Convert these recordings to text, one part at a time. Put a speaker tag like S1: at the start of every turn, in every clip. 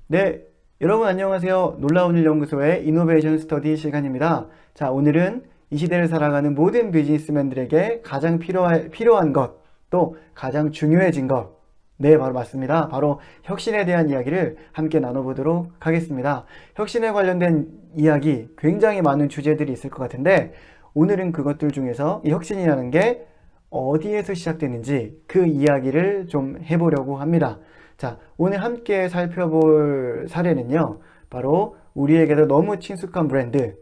S1: 네, 여러분 안녕하세요. 놀라운 일 연구소의 이노베이션 스터디 시간입니다. 자, 오늘은 이 시대를 살아가는 모든 비즈니스맨들에게 가장 필요한 것, 또 가장 중요해진 것. 네, 바로 맞습니다. 바로 혁신에 대한 이야기를 함께 나눠보도록 하겠습니다. 혁신에 관련된 이야기, 굉장히 많은 주제들이 있을 것 같은데, 오늘은 그것들 중에서 이 혁신이라는 게 어디에서 시작되는지 그 이야기를 좀 해보려고 합니다. 자, 오늘 함께 살펴볼 사례는요, 바로 우리에게도 너무 친숙한 브랜드,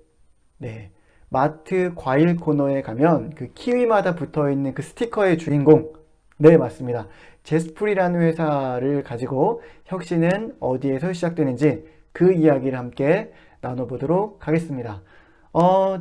S1: 네, 마트 과일 코너에 가면 그 키위마다 붙어 있는 그 스티커의 주인공, 네, 맞습니다. 제스프리라는 회사를 가지고 혁신은 어디에서 시작되는지 그 이야기를 함께 나눠보도록 하겠습니다.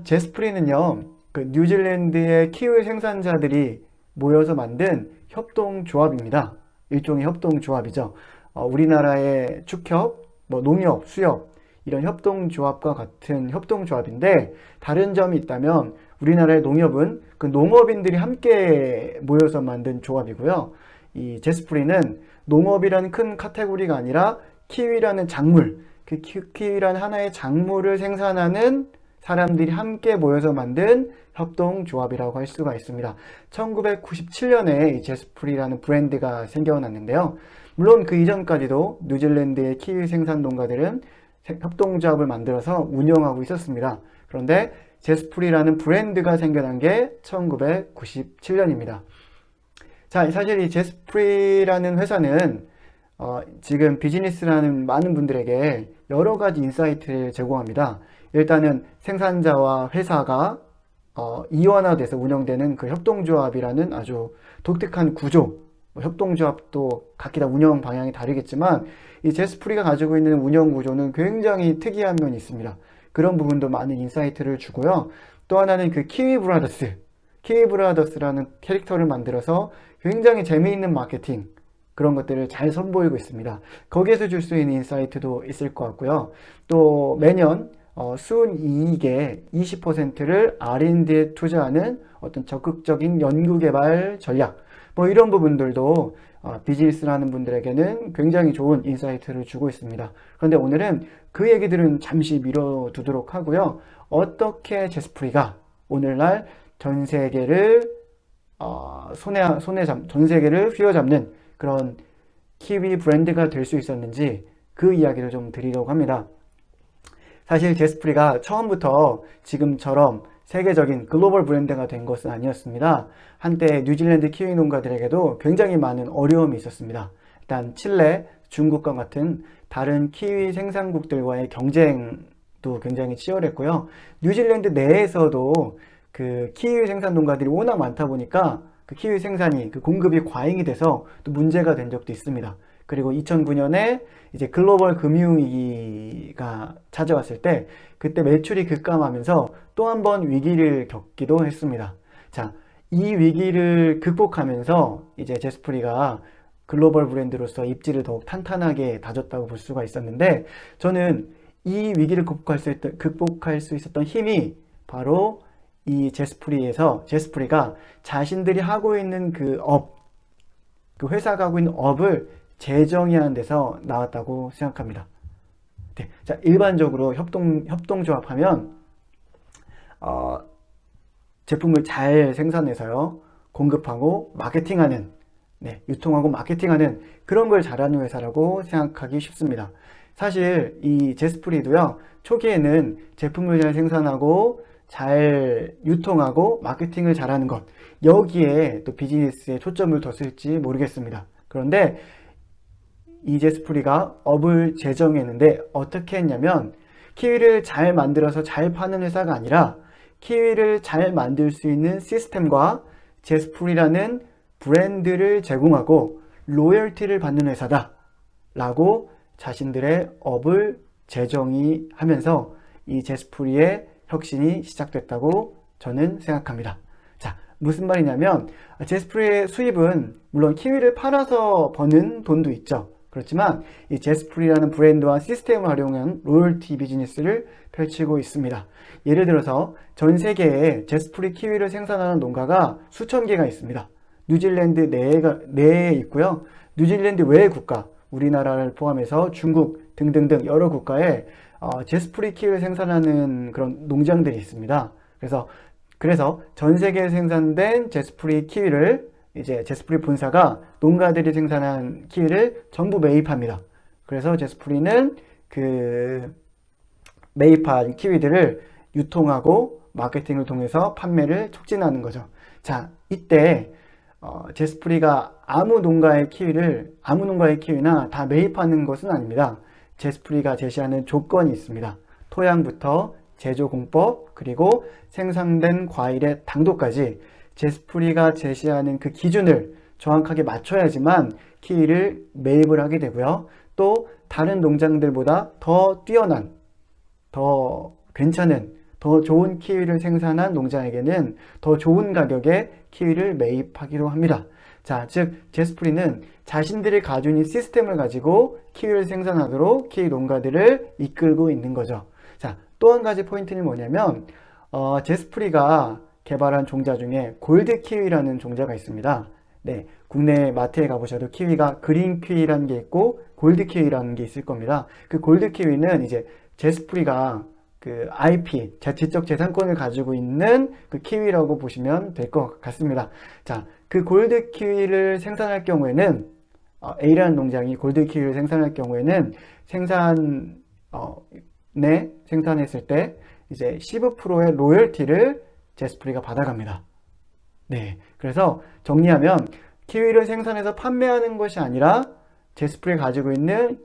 S1: 제스프리는요, 그 뉴질랜드의 키위 생산자들이 모여서 만든 협동조합입니다. 일종의 협동조합이죠. 우리나라의 축협, 농협, 수협 이런 협동조합과 같은 협동조합인데 다른 점이 있다면 우리나라의 농협은 그 농업인들이 함께 모여서 만든 조합이고요. 이 제스프리는 농업이라는 큰 카테고리가 아니라 키위라는 작물, 그 키위라는 하나의 작물을 생산하는 사람들이 함께 모여서 만든 협동조합이라고 할 수가 있습니다. 1997년에 이 제스프리라는 브랜드가 생겨났는데요. 물론 그 이전까지도 뉴질랜드의 키위 생산 농가들은 협동조합을 만들어서 운영하고 있었습니다. 그런데 제스프리라는 브랜드가 생겨난 게 1997년입니다. 자, 사실 이 제스프리라는 회사는 지금 비즈니스라는 많은 분들에게 여러 가지 인사이트를 제공합니다. 일단은 생산자와 회사가 이원화돼서 운영되는 그 협동조합이라는 아주 독특한 구조, 협동조합도 각기 다 운영 방향이 다르겠지만 이 제스프리가 가지고 있는 운영 구조는 굉장히 특이한 면이 있습니다. 그런 부분도 많은 인사이트를 주고요. 또 하나는 그 키위 브라더스라는 캐릭터를 만들어서 굉장히 재미있는 마케팅, 그런 것들을 잘 선보이고 있습니다. 거기에서 줄 수 있는 인사이트도 있을 것 같고요. 또 매년 순이익의 20%를 R&D에 투자하는 어떤 적극적인 연구개발 전략, 이런 부분들도 비즈니스라는 분들에게는 굉장히 좋은 인사이트를 주고 있습니다. 그런데 오늘은 그 얘기들은 잠시 미뤄두도록 하고요. 어떻게 제스프리가 오늘날 전 세계를 전 세계를 휘어잡는 그런 키위 브랜드가 될 수 있었는지 그 이야기를 좀 드리려고 합니다. 사실 제스프리가 처음부터 지금처럼 세계적인 글로벌 브랜드가 된 것은 아니었습니다. 한때 뉴질랜드 키위 농가들에게도 굉장히 많은 어려움이 있었습니다. 일단 칠레, 중국과 같은 다른 키위 생산국들과의 경쟁도 굉장히 치열했고요. 뉴질랜드 내에서도 그 키위 생산 농가들이 워낙 많다 보니까 그 키위 생산이 그 공급이 과잉이 돼서 또 문제가 된 적도 있습니다. 그리고 2009년에 이제 글로벌 금융위기가 찾아왔을 때 그때 매출이 급감하면서 또 한 번 위기를 겪기도 했습니다. 자, 이 위기를 극복하면서 이제 제스프리가 글로벌 브랜드로서 입지를 더욱 탄탄하게 다졌다고 볼 수가 있었는데 저는 이 위기를 극복할 수 있었던 힘이 바로 이 제스프리가 자신들이 하고 있는 그 회사가 하고 있는 업을 재정의하는 데서 나왔다고 생각합니다. 네, 자, 일반적으로 협동조합 하면 제품을 잘 생산해서요, 공급하고 마케팅하는, 네, 유통하고 마케팅하는 그런 걸 잘하는 회사라고 생각하기 쉽습니다. 사실 이 제스프리도요, 초기에는 제품을 잘 생산하고 잘 유통하고 마케팅을 잘하는 것, 여기에 또 비즈니스에 초점을 뒀을지 모르겠습니다. 그런데 이 제스프리가 업을 재정했는데 어떻게 했냐면 키위를 잘 만들어서 잘 파는 회사가 아니라 키위를 잘 만들 수 있는 시스템과 제스프리라는 브랜드를 제공하고 로열티를 받는 회사다 라고 자신들의 업을 재정의하면서 이 제스프리의 혁신이 시작됐다고 저는 생각합니다. 자, 무슨 말이냐면 제스프리의 수입은 물론 키위를 팔아서 버는 돈도 있죠. 그렇지만 이 제스프리라는 브랜드와 시스템을 활용한 로열티 비즈니스를 펼치고 있습니다. 예를 들어서 전 세계에 제스프리 키위를 생산하는 농가가 수천 개가 있습니다. 뉴질랜드 내에 있고요. 뉴질랜드 외의 국가, 우리나라를 포함해서 중국 등등등 여러 국가에 제스프리 키위를 생산하는 그런 농장들이 있습니다. 그래서 전 세계에 생산된 제스프리 키위를 이제 제스프리 본사가 농가들이 생산한 키위를 전부 매입합니다. 그래서 제스프리는 그 매입한 키위들을 유통하고 마케팅을 통해서 판매를 촉진하는 거죠. 자, 이때 제스프리가 아무 농가의 키위나 다 매입하는 것은 아닙니다. 제스프리가 제시하는 조건이 있습니다. 토양부터 제조 공법, 그리고 생산된 과일의 당도까지 제스프리가 제시하는 그 기준을 정확하게 맞춰야지만 키위를 매입을 하게 되고요. 또 다른 농장들보다 더 뛰어난, 더 괜찮은, 더 좋은 키위를 생산한 농장에게는 더 좋은 가격에 키위를 매입하기로 합니다. 자, 즉 제스프리는 자신들이 가지고 있는 시스템을 가지고 키위를 생산하도록 키위 농가들을 이끌고 있는 거죠. 자, 또 한 가지 포인트는 뭐냐면 제스프리가 개발한 종자 중에 골드 키위라는 종자가 있습니다. 네, 국내 마트에 가보셔도 키위가 그린 키위라는 게 있고 골드 키위라는 게 있을 겁니다. 그 골드 키위는 이제 제스프리가 그 IP, 지적 재산권을 가지고 있는 그 키위라고 보시면 될 것 같습니다. 자, 그 골드 키위를 생산할 경우에는 A라는 농장이 골드 키위를 생산할 경우에는 생산했을 때 이제 15%의 로열티를 제스프리가 받아갑니다. 네, 그래서 정리하면 키위를 생산해서 판매하는 것이 아니라 제스프리가 가지고 있는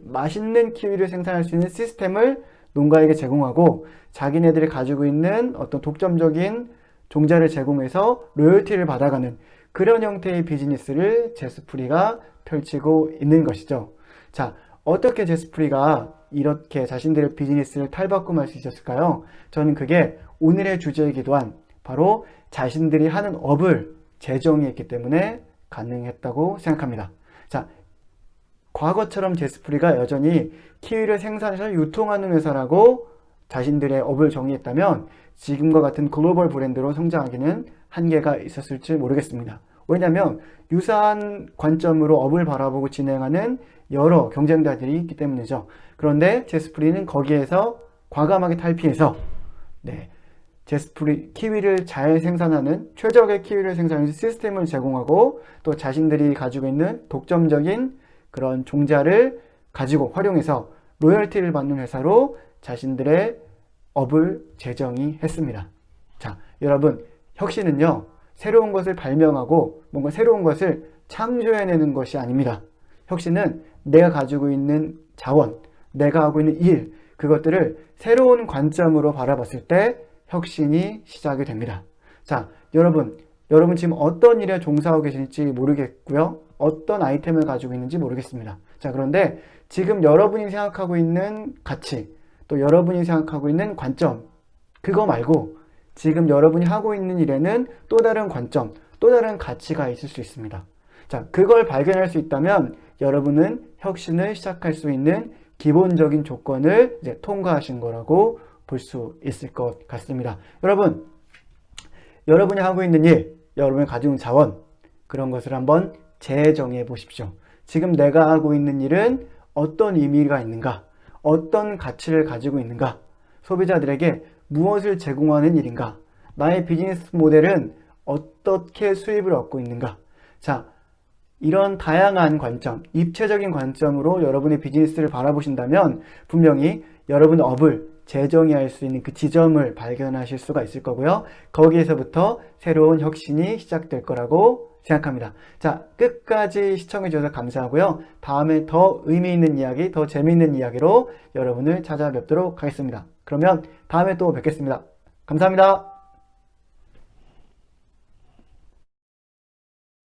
S1: 맛있는 키위를 생산할 수 있는 시스템을 농가에게 제공하고 자기네들이 가지고 있는 어떤 독점적인 종자를 제공해서 로열티를 받아가는 그런 형태의 비즈니스를 제스프리가 펼치고 있는 것이죠. 자, 어떻게 제스프리가 이렇게 자신들의 비즈니스를 탈바꿈할 수 있었을까요? 저는 그게 오늘의 주제이기도 한 바로 자신들이 하는 업을 재정의했기 때문에 가능했다고 생각합니다. 자, 과거처럼 제스프리가 여전히 키위를 생산해서 유통하는 회사라고 자신들의 업을 정의했다면 지금과 같은 글로벌 브랜드로 성장하기는 한계가 있었을지 모르겠습니다. 왜냐하면 유사한 관점으로 업을 바라보고 진행하는 여러 경쟁자들이 있기 때문이죠. 그런데 제스프리는 거기에서 과감하게 탈피해서 키위를 잘 생산하는 최적의 키위를 생산하는 시스템을 제공하고 또 자신들이 가지고 있는 독점적인 그런 종자를 가지고 활용해서 로열티를 받는 회사로 자신들의 업을 재정의했습니다. 자, 여러분, 혁신은요, 새로운 것을 발명하고 뭔가 새로운 것을 창조해내는 것이 아닙니다. 혁신은 내가 가지고 있는 자원, 내가 하고 있는 일, 그것들을 새로운 관점으로 바라봤을 때 혁신이 시작이 됩니다. 자, 여러분 지금 어떤 일에 종사하고 계실지 모르겠고요. 어떤 아이템을 가지고 있는지 모르겠습니다. 자, 그런데 지금 여러분이 생각하고 있는 가치, 또 여러분이 생각하고 있는 관점, 그거 말고 지금 여러분이 하고 있는 일에는 또 다른 관점, 또 다른 가치가 있을 수 있습니다. 자, 그걸 발견할 수 있다면 여러분은 혁신을 시작할 수 있는 기본적인 조건을 이제 통과하신 거라고 볼 수 있을 것 같습니다. 여러분이 하고 있는 일, 여러분이 가지고 있는 자원, 그런 것을 한번 재정의해 보십시오. 지금 내가 하고 있는 일은 어떤 의미가 있는가? 어떤 가치를 가지고 있는가? 소비자들에게 무엇을 제공하는 일인가? 나의 비즈니스 모델은 어떻게 수입을 얻고 있는가? 자, 이런 다양한 관점, 입체적인 관점으로 여러분의 비즈니스를 바라보신다면 분명히 여러분의 업을 재정의할 수 있는 그 지점을 발견하실 수가 있을 거고요. 거기에서부터 새로운 혁신이 시작될 거라고 생각합니다. 자, 끝까지 시청해 주셔서 감사하고요. 다음에 더 의미 있는 이야기, 더 재미있는 이야기로 여러분을 찾아뵙도록 하겠습니다. 그러면 다음에 또 뵙겠습니다. 감사합니다.